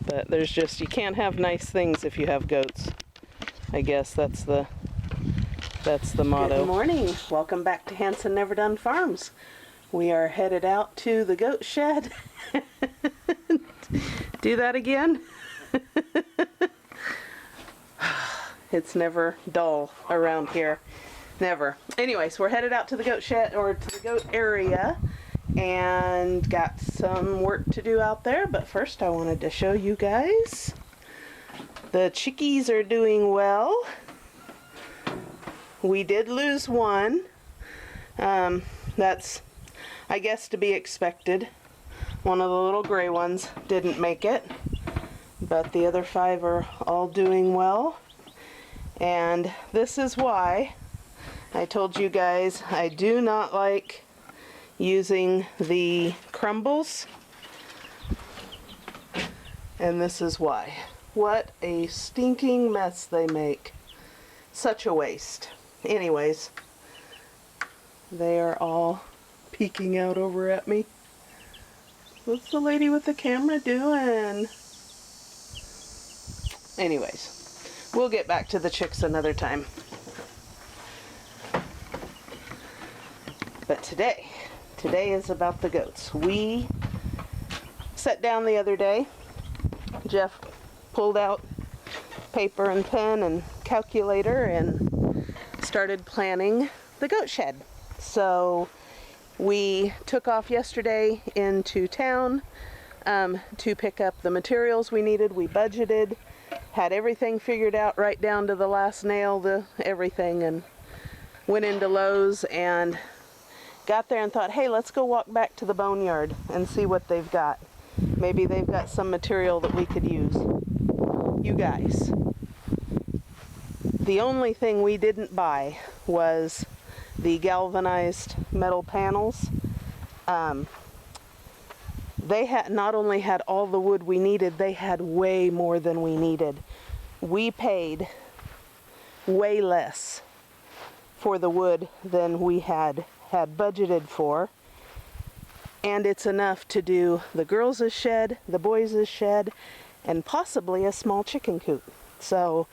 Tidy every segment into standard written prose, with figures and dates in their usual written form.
But there's just, you can't have nice things if you have goats. I guess that's the motto. Good morning. Welcome back to Hanson Never Done Farms. We are headed out to the goat shed. Do that again? It's never dull around here. Never. Anyways, we're headed out to the goat shed, or to the goat area, and got some work to do out there. But first I wanted to show you guys. The chickies are doing well. We did lose one. That's, I guess, to be expected. One of the little gray ones didn't make it, but the other 5 are all doing well. And this is why I told you guys I do not like using the crumbles, and this is why. What a stinking mess they make. Such a waste. Anyways, they are all peeking out over at me. What's the lady with the camera doing? Anyways, we'll get back to the chicks another time. But today is about the goats. We sat down the other day. Jeff pulled out paper and pen and calculator and started planning the goat shed. So we took off yesterday into town to pick up the materials we needed. We budgeted, had everything figured out right down to the last nail, everything, and went into Lowe's and got there and thought, hey, let's go walk back to the boneyard and see what they've got. Maybe they've got some material that we could use. You guys, the only thing we didn't buy was the galvanized metal panels. They had not only had all the wood we needed, they had way more than we needed. We paid way less for the wood than we had budgeted for, and it's enough to do the girls' shed, the boys' shed, and possibly a small chicken coop. So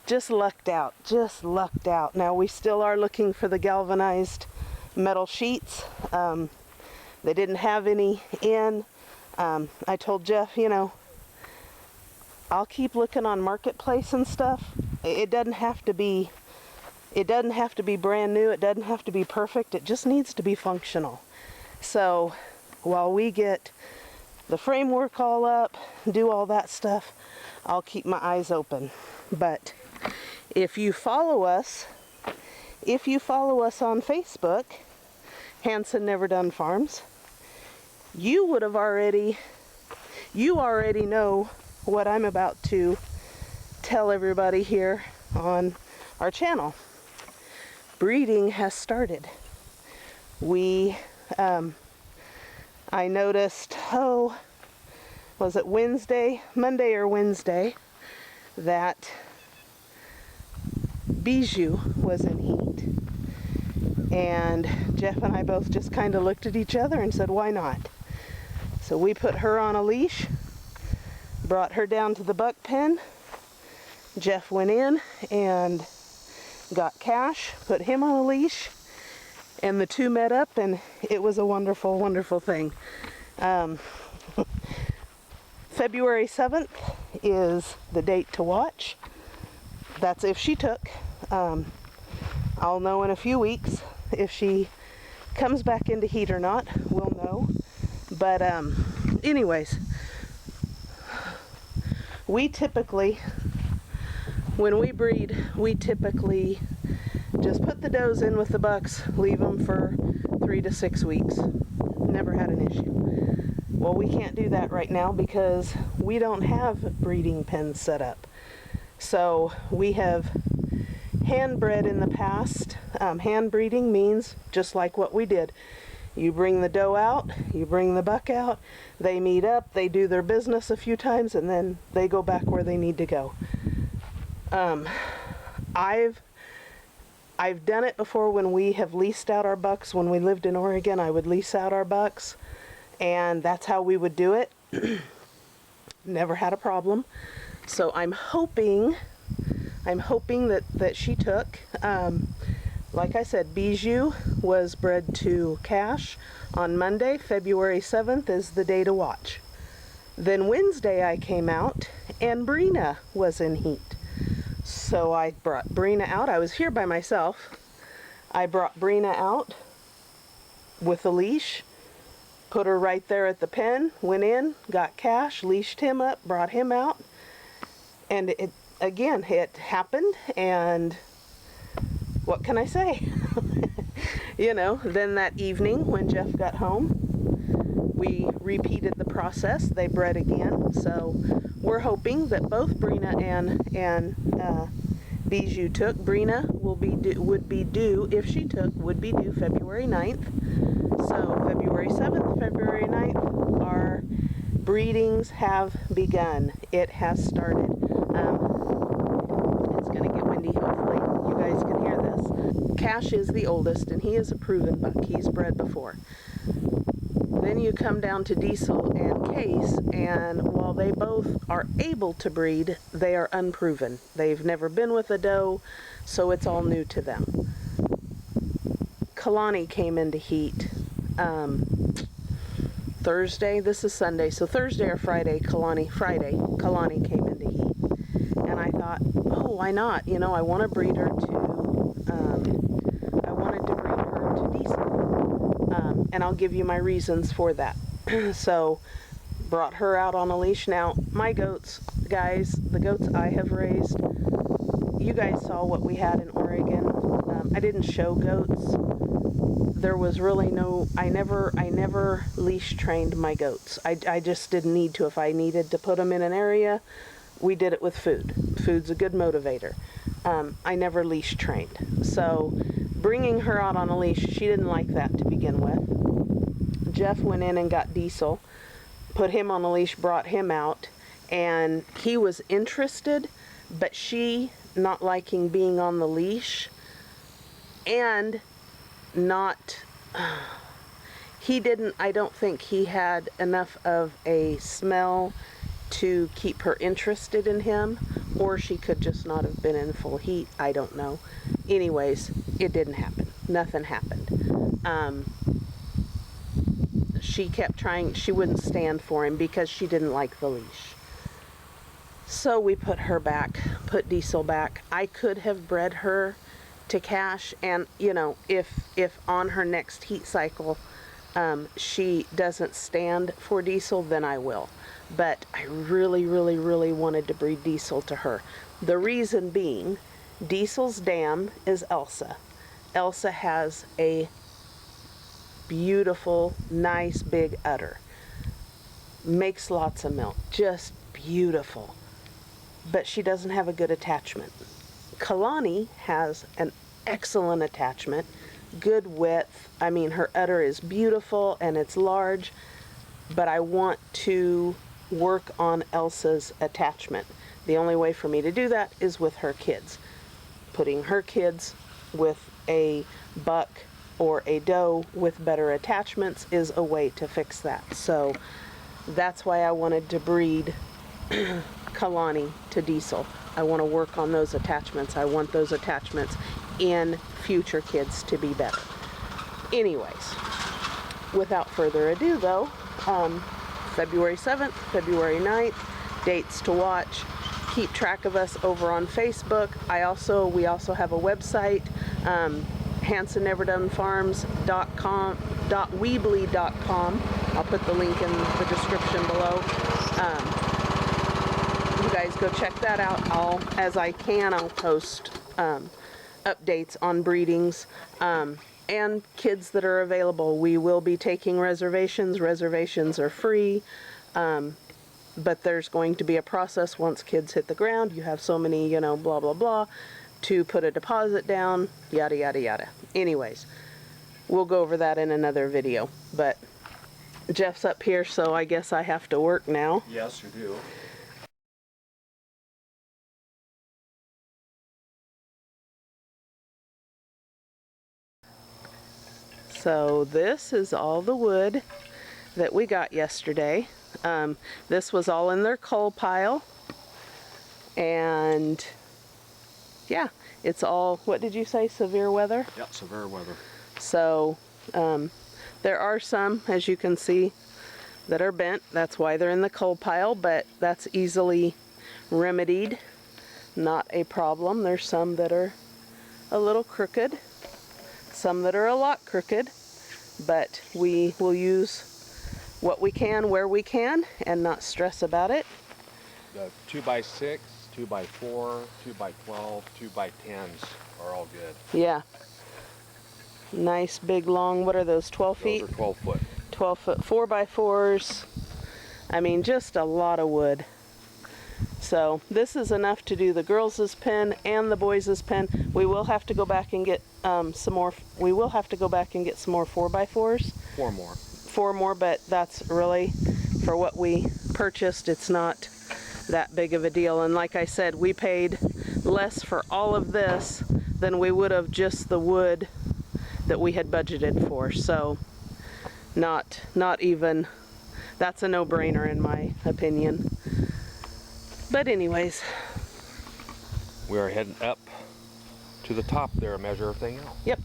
just lucked out, just lucked out. Now we still are looking for the galvanized metal sheets. They didn't have any in. I told Jeff, you know, I'll keep looking on Marketplace and stuff. It doesn't have to be brand new. It doesn't have to be perfect. It just needs to be functional. So while we get the framework all up, do all that stuff, I'll keep my eyes open. But if you follow us on Facebook, Hanson Never Done Farms, you already know what I'm about to tell everybody here on our channel. Breeding has started. I noticed, was it Monday or Wednesday, that Bijou was in heat. And Jeff and I both just kind of looked at each other and said, why not? So we put her on a leash, brought her down to the buck pen. Jeff went in and got Cash, put him on a leash, and the two met up, and it was a wonderful, wonderful thing. February 7th is the date to watch. That's if she took. I'll know in a few weeks if she comes back into heat or not. We'll know. But anyways, we typically, when we breed, we typically just put the does in with the bucks, leave them for 3 to 6 weeks. Never had an issue. Well, we can't do that right now because we don't have breeding pens set up. So we have hand bred in the past. Hand breeding means just like what we did. You bring the doe out, you bring the buck out, they meet up, they do their business a few times, and then they go back where they need to go. I've done it before when we have leased out our bucks. When we lived in Oregon, I would lease out our bucks, and that's how we would do it. never had a problem. So I'm hoping that she took. Like I said, Bijou was bred to Cash on Monday. February 7th is the day to watch. Then Wednesday I came out and Brina was in heat. So I brought Brina out. I was here by myself. I brought Brina out with a leash, put her right there at the pen, went in, got Cash, leashed him up, brought him out. And it happened, and what can I say? Then that evening when Jeff got home, we repeated the process. They bred again. So we're hoping that both Brina and Bijou took. Brina would be due February 9th. So February 7th, February 9th, our breedings have begun. It has started. It's going to get windy, hopefully. You guys can hear this. Cash is the oldest, and he is a proven buck. He's bred before. Then you come down to Diesel and Case, and while they both are able to breed, they are unproven. They've never been with a doe, so it's all new to them. Kalani came into heat Thursday. This is Sunday, so Thursday or Friday, Kalani came into heat. And I thought, oh, why not? I want to breed her I wanted to breed her to Diesel. And I'll give you my reasons for that. So, brought her out on a leash. Now, my goats, guys, the goats I have raised, you guys saw what we had in Oregon. I didn't show goats. There was really I never leash trained my goats. I just didn't need to. If I needed to put them in an area, we did it with food. Food's a good motivator. I never leash trained. So bringing her out on a leash, she didn't like that to begin with. Jeff went in and got Diesel, put him on a leash, brought him out, and he was interested, but she not liking being on the leash and not, I don't think he had enough of a smell to keep her interested in him, or she could just not have been in full heat. I don't know. Anyways, it didn't happen. Nothing happened. She kept trying. She wouldn't stand for him because she didn't like the leash. So we put her back, put Diesel back. I could have bred her to Cash, and if on her next heat cycle she doesn't stand for Diesel, then I will. But I really, really, really wanted to breed Diesel to her. The reason being, Diesel's dam is Elsa. Elsa has a beautiful, nice, big udder. Makes lots of milk. Just beautiful. But she doesn't have a good attachment. Kalani has an excellent attachment, good width. I mean, her udder is beautiful and it's large, but I want to work on Elsa's attachment. The only way for me to do that is with her kids. Putting her kids with a buck or a doe with better attachments is a way to fix that. So that's why I wanted to breed Kalani to Diesel. I want to work on those attachments. I want those attachments in future kids to be better. Anyways, without further ado though, February 7th, February 9th, dates to watch. Keep track of us over on Facebook. We also have a website, hansonneverdonfarms.com.weebly.com. I'll put the link in the description below. You guys go check that out. I'll post updates on breedings and kids that are available. We will be taking reservations. Reservations are free, but there's going to be a process once kids hit the ground. You have so many, blah, blah, blah, to put a deposit down, yada, yada, yada. Anyways, we'll go over that in another video, but Jeff's up here, so I guess I have to work now. Yes, you do. So this is all the wood that we got yesterday. This was all in their coal pile. And yeah, it's all, what did you say, severe weather? Yep, severe weather. So there are some, as you can see, that are bent. That's why they're in the coal pile, but that's easily remedied. Not a problem. There's some that are a little crooked, some that are a lot crooked, but we will use what we can where we can and not stress about it. The 2x6, 2x4, 2x12, 2x10s are all good. Yeah. Nice big long, what are those, 12 feet? Those are 12 foot. 12 foot 4x4s. I mean, just a lot of wood. So this is enough to do the girls' pen and the boys' pen. We will have to go back and get some more. We will have to go back and get some more 4x4s. Four more, but that's really, for what we purchased, it's not that big of a deal. And like I said, we paid less for all of this than we would have just the wood that we had budgeted for. So not even, that's a no-brainer in my opinion. But anyways, we are heading up to the top there and measure everything out. Yep.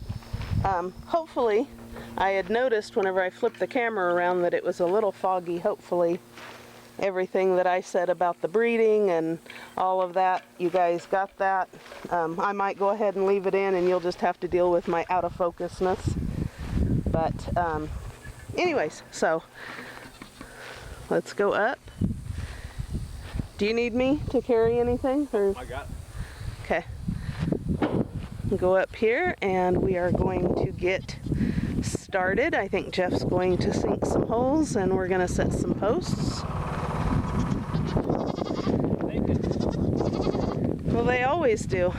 Hopefully, I had noticed whenever I flipped the camera around that it was a little foggy. Hopefully everything that I said about the breeding and all of that, you guys got that. I might go ahead and leave it in and you'll just have to deal with my out of focusness. But anyways, so let's go up. Do you need me to carry anything? Or? I got it. Okay. Go up here and we are going to get started. I think Jeff's going to sink some holes and we're going to set some posts. Well, they always do.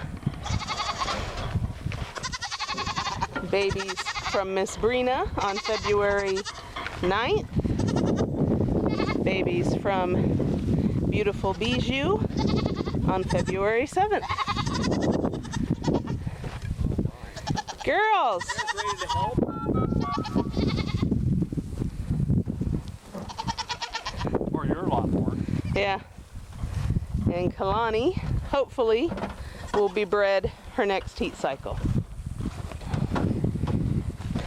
Babies from Miss Brina on February 9th. Babies from Beautiful Bijou on February 7th. Girls! Ready to help? Or you're a lot more. Yeah. And Kalani, hopefully, will be bred her next heat cycle.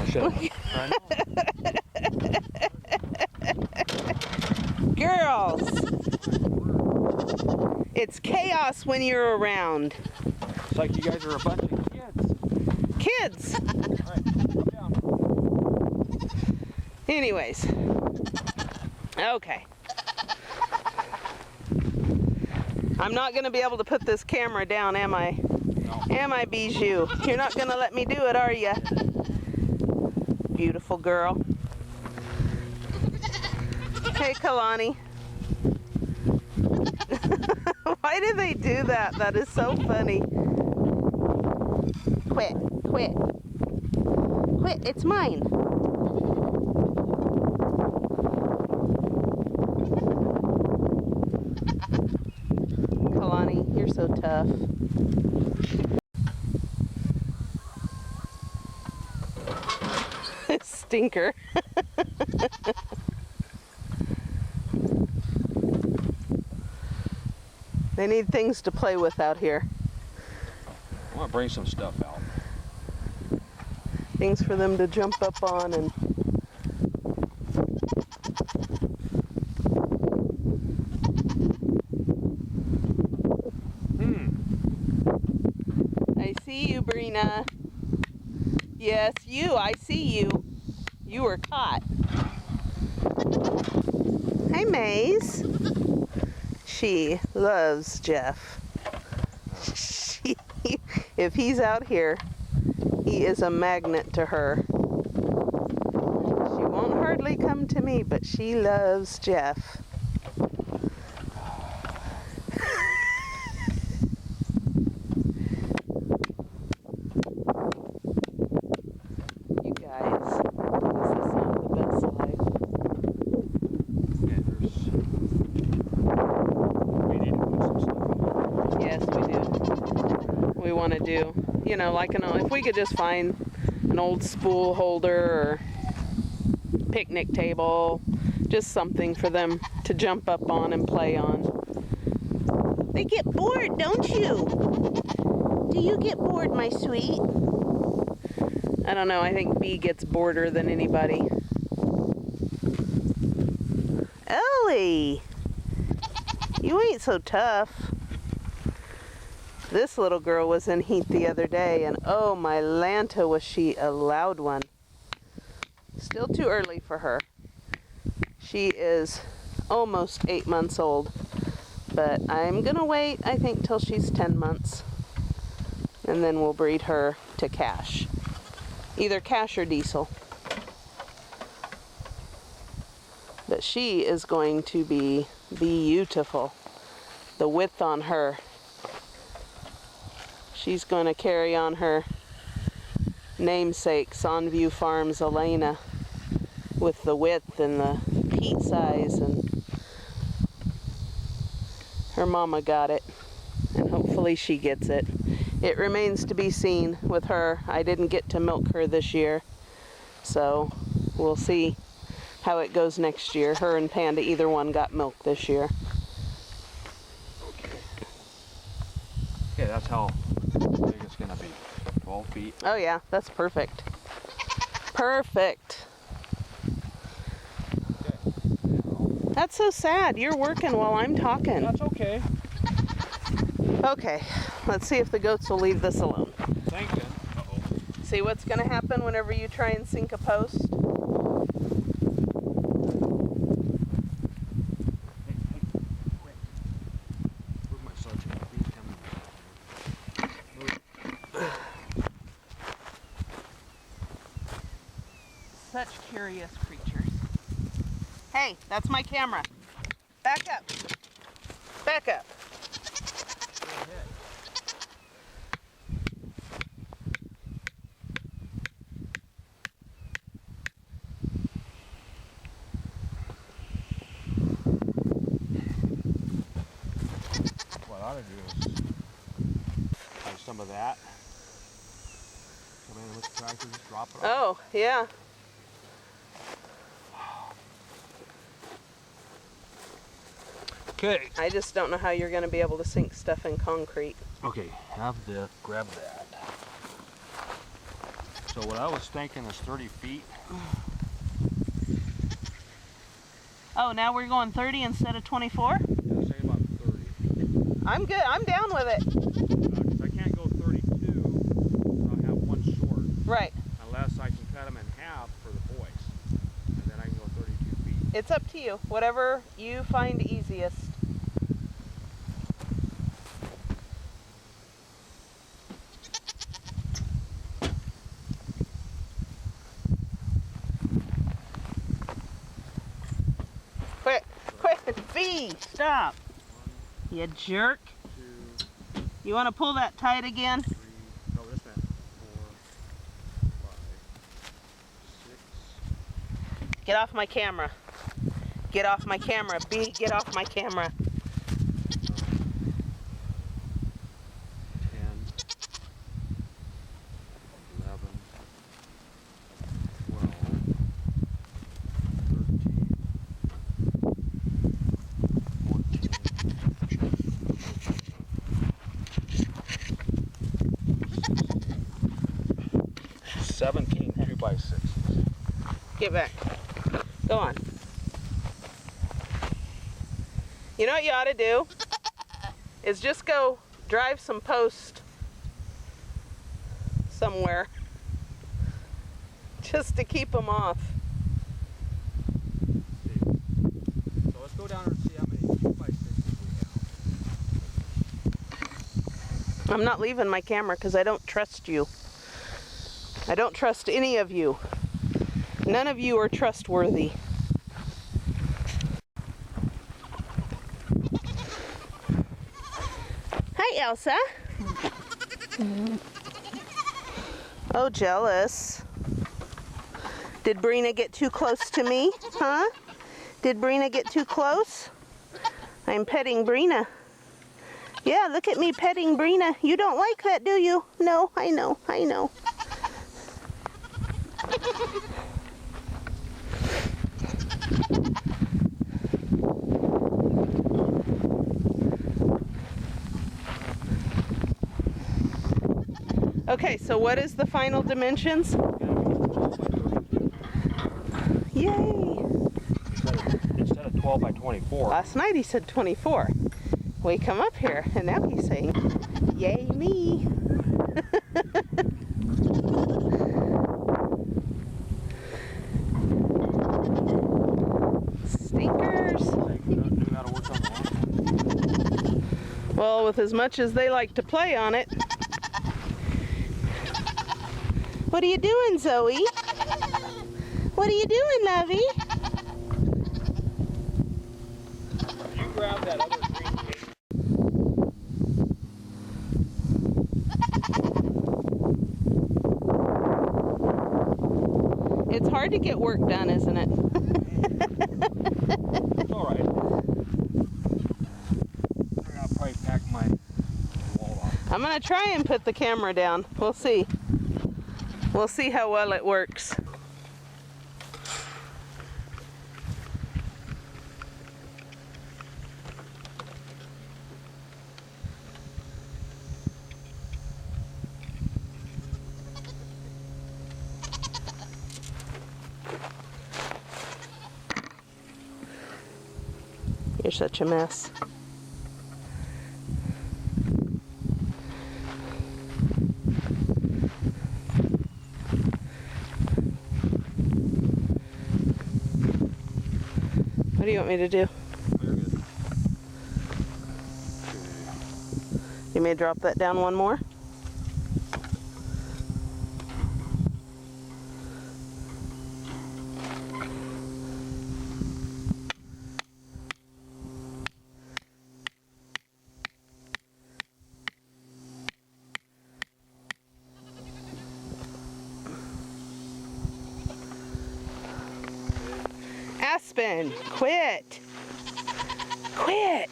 I should have. Girls! It's chaos when you're around. It's like you guys are a bunch of kids. Kids! Alright, come down. Anyways. Okay. I'm not going to be able to put this camera down, am I? No. Am I, Bijou? You're not going to let me do it, are you? Beautiful girl. Hey, Kalani. Why do they do that? That is so funny. Quit. Quit. Quit. It's mine. Kalani, you're so tough. Stinker. They need things to play with out here. I want to bring some stuff out. Things for them to jump up on and... I see you, Brina. Yes, you. I see you. You were caught. Hi, Maze. She loves Jeff. If he's out here, he is a magnet to her. She won't hardly come to me, but she loves Jeff. You guys, is this not the best life? We need to put some stuff in. Yes, we do. We want to do, you know, like if we could just find an old spool holder or picnic table, just something for them to jump up on and play on. They get bored, don't you? Do you get bored, my sweet? I don't know, I think Bee gets boreder than anybody. Ellie! You ain't so tough. This little girl was in heat the other day, and oh my Lanta, was she a loud one. Still too early for her. She is almost 8 months old, but I'm gonna wait, I think, till she's 10 months, and then we'll breed her to Cash. Either Cash or Diesel. But she is going to be beautiful. The width on her. She's going to carry on her namesake, Sonview Farms Elena, with the width and the peat size, and her mama got it, and hopefully she gets it. It remains to be seen with her. I didn't get to milk her this year, so we'll see how it goes next year. Her and Panda, either one got milk this year. Okay, that's how big it's gonna be. 12 feet. Oh yeah, that's perfect. Perfect. Okay. That's so sad. You're working while I'm talking. That's okay. Okay, let's see if the goats will leave this alone. Thinking. Uh-oh. See what's going to happen whenever you try and sink a post? Such curious creatures. Hey, that's my camera. Back up. Back up. What I ought to do is have some of that. Come in with the tractor, just drop it off. Oh, yeah. Okay. I just don't know how you're going to be able to sink stuff in concrete. Okay, have this, grab that. So what I was thinking is 30 feet. Oh, now we're going 30 instead of 24? Yeah, say about 30. I'm good. I'm down with it. Because I can't go 32, so I'll have one short. Right. Unless I can cut them in half for the boys. And then I can go 32 feet. It's up to you. Whatever you find easiest. Quit, Bee, stop. You jerk. 2, You want to pull that tight again? 3, no, this meant 4, 5, 6. Get off my camera. Get off my camera. Bee, get off my camera. 10, 11, 12, 17, 2x6. Get back. Go on. You know what you ought to do? Is just go drive some post somewhere. Just to keep them off. So let's go down and see how many 2x6s we have. I'm not leaving my camera because I don't trust you. I don't trust any of you. None of you are trustworthy. Hi, Elsa. Oh, jealous. Did Brina get too close to me? Huh? Did Brina get too close? I'm petting Brina. Yeah, look at me petting Brina. You don't like that, do you? No, I know, I know. Okay, so what is the final dimensions? Yay! Instead of 12 by 24. Last night he said 24. We come up here and now he's saying, yay me. Stinkers. Well, with as much as they like to play on it. What are you doing, Zoe? What are you doing, lovey? You grab that other green cake. It's hard to get work done, isn't it? It's all right. I'll probably pack my wall off. I'm gonna try and put the camera down. We'll see. We'll see how well it works. You're such a mess. What do you want me to do? You're good. You may drop that down one more. Aspen, quit. Quit.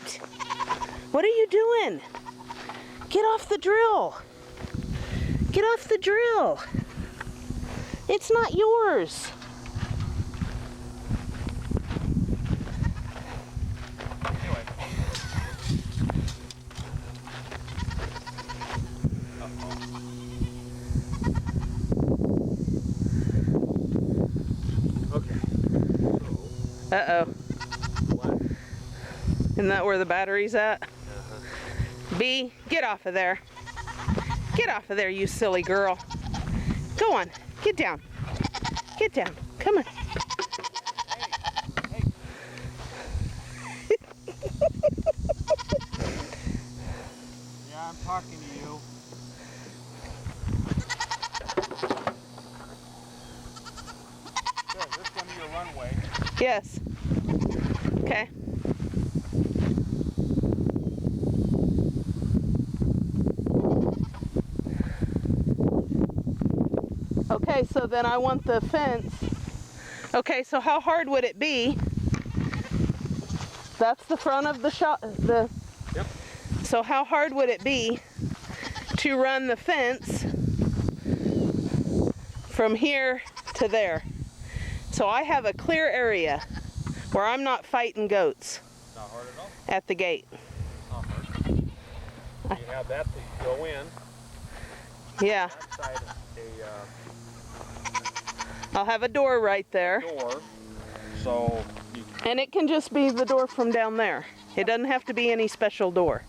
What are you doing? Get off the drill. Get off the drill. It's not yours. Anyway. Okay. Uh-oh. What? Isn't that where the battery's at? B, get off of there. Get off of there, you silly girl. Go on, get down. Get down, come on. Hey. Yeah, I'm talking to you. Good, this one to your runway. Yes. Okay. Okay, so then I want the fence. Okay, so how hard would it be? That's the front of the shop. Yep. So how hard would it be to run the fence from here to there? So I have a clear area where I'm not fighting goats Not hard at all. at the gate. Not hard. You have that to go in. Yeah, That side I'll have a door right there. door. So you And it can just be the door from down there. It doesn't have to be any special door.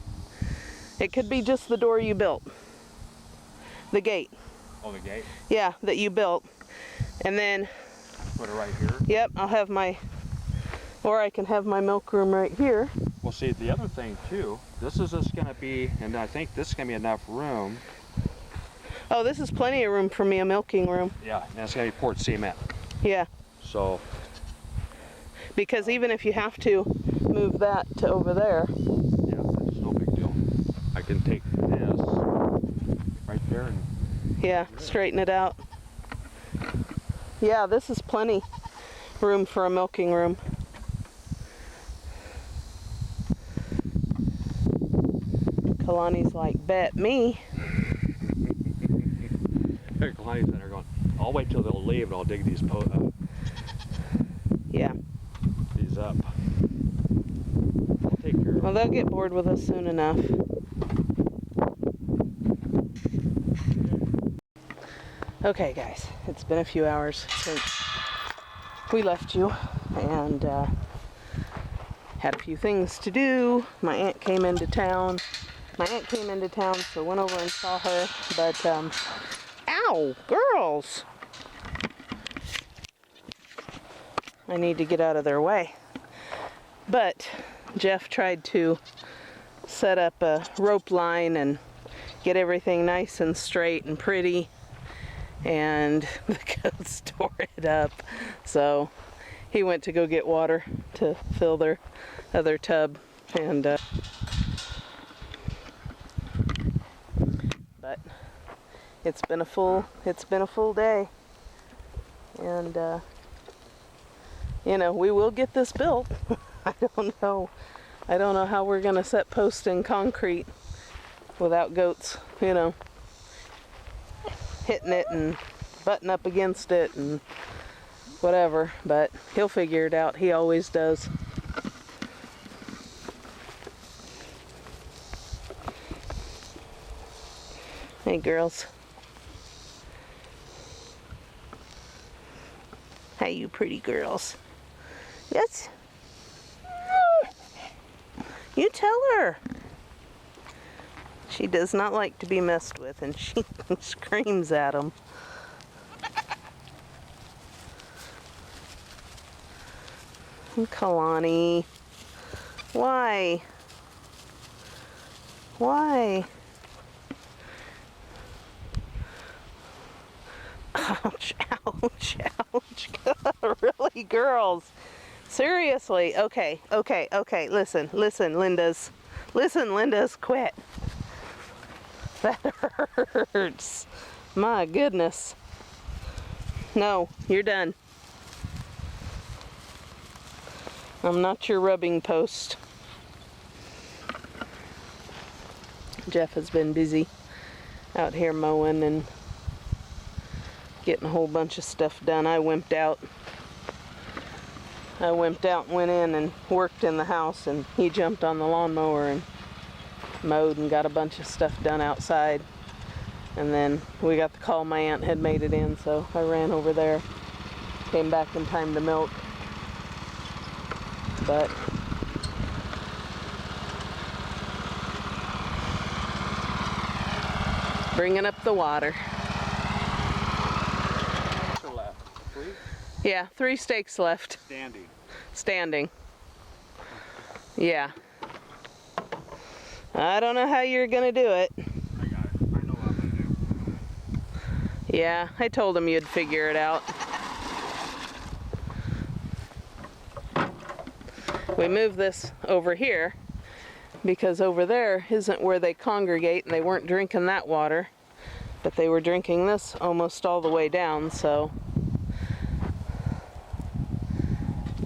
It could be just the door you built. The gate. oh the gate. Yeah, that you built. And then, Put it right here. yep, I'll have my, or I can have my milk room right here. Well, see, the other thing too, this is just going to be, and I think this is going to be enough room. Oh, this is plenty of room for me, a milking room. Yeah, and it's going to be poured cement. Yeah, So, because even if you have to move that to over there. yeah, it's no big deal. I can take this right there and Yeah, straighten it out. Yeah, this is plenty room for a milking room. Kalani's like, bet me. Kalani's in there going, I'll wait till they'll leave and I'll dig these Yeah. these up. I'll take care of Well, they'll get bored with us soon enough. Okay guys, it's been a few hours since we left you, and had a few things to do. My aunt came into town. So went over and saw her, but ow, girls! I need to get out of their way. But Jeff tried to set up a rope line and get everything nice and straight and pretty, and the goats tore it up. So he went to go get water to fill their other tub, and but it's been a full day, and you know, we will get this built. I don't know how we're gonna set posts in concrete without goats, you know, hitting it and butting up against it and whatever, but he'll figure it out. He always does. Hey girls. Hey you pretty girls. Yes. You tell her. She does not like to be messed with, and she screams at him. Kalani. Why? Why? Ouch, ouch, ouch. Really, girls? Seriously? Okay, listen, Lindas. Listen, Lindas, quit. That hurts. My goodness. No, you're done. I'm not your rubbing post. Jeff has been busy out here mowing and getting a whole bunch of stuff done. I wimped out and went in and worked in the house, and he jumped on the lawnmower and mowed and got a bunch of stuff done outside. And then we got the call my aunt had made it in, so I ran over there, came back in time to milk. But bringing up the water. Yeah, 3 steaks left. Standing. Yeah. I don't know how you're gonna do it. I got it. I know what I'm gonna do. Yeah, I told him you'd figure it out. We moved this over here because over there isn't where they congregate, and they weren't drinking that water, but they were drinking this almost all the way down, so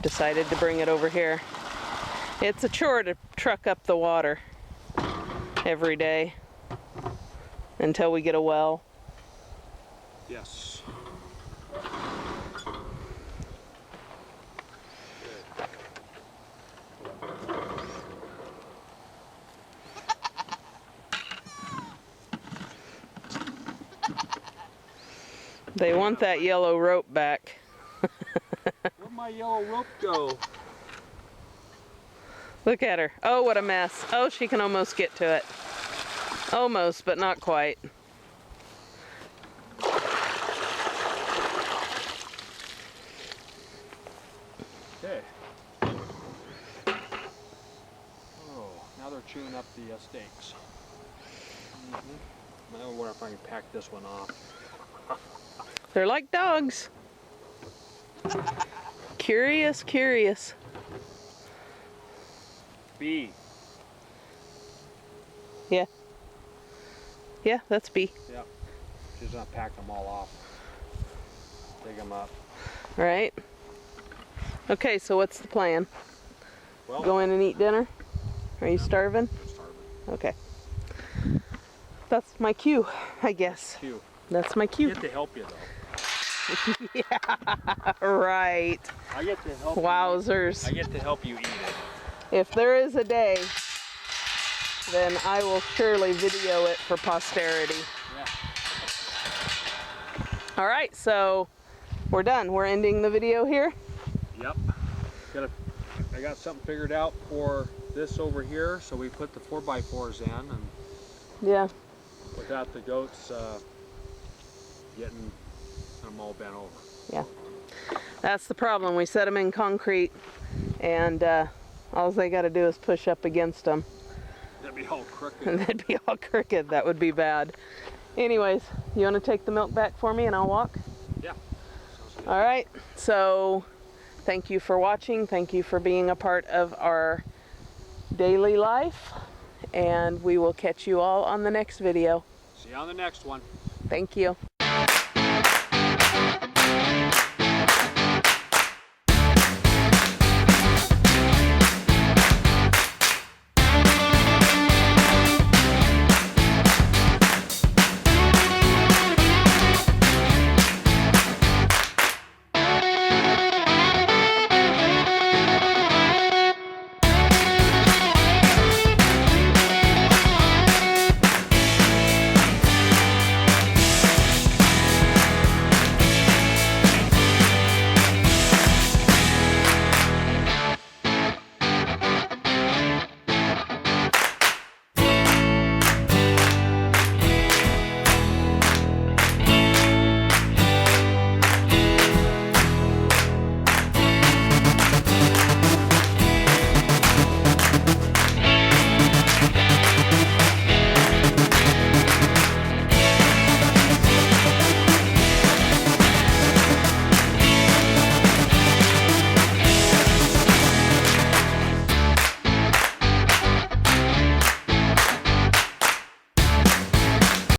decided to bring it over here. It's a chore to truck up the water every day until we get a well. Yes. They want that yellow rope back. Where'd my yellow rope go? Look at her. Oh, what a mess. Oh, she can almost get to it. Almost, but not quite. Okay. Oh, now they're chewing up the steaks. I wonder if I can pack this one off. They're like dogs. Curious, curious. B. Yeah. Yeah, that's B. Yeah. She's gonna pack them all off. Dig them up. Right. Okay, so what's the plan? Well, Go in and eat dinner? Are you starving? I'm starving. Okay. That's my cue, I guess. Cute. That's my cue. I get to help you though. Yeah, right. I get to help Wowzers. I get to help you eat it. If there is a day, then I will surely video it for posterity. Yeah. All right, so we're done. We're ending the video here. Yep. I got something figured out for this over here, so we put the 4x4s in, and Yeah. without the goats getting them all bent over. Yeah. That's the problem. We set them in concrete, and all they got to do is push up against them. That'd be all crooked. And they'd be all crooked. That would be bad. Anyways, you want to take the milk back for me and I'll walk? Yeah. Sounds good. All right. So thank you for watching. Thank you for being a part of our daily life. And we will catch you all on the next video. See you on the next one. Thank you.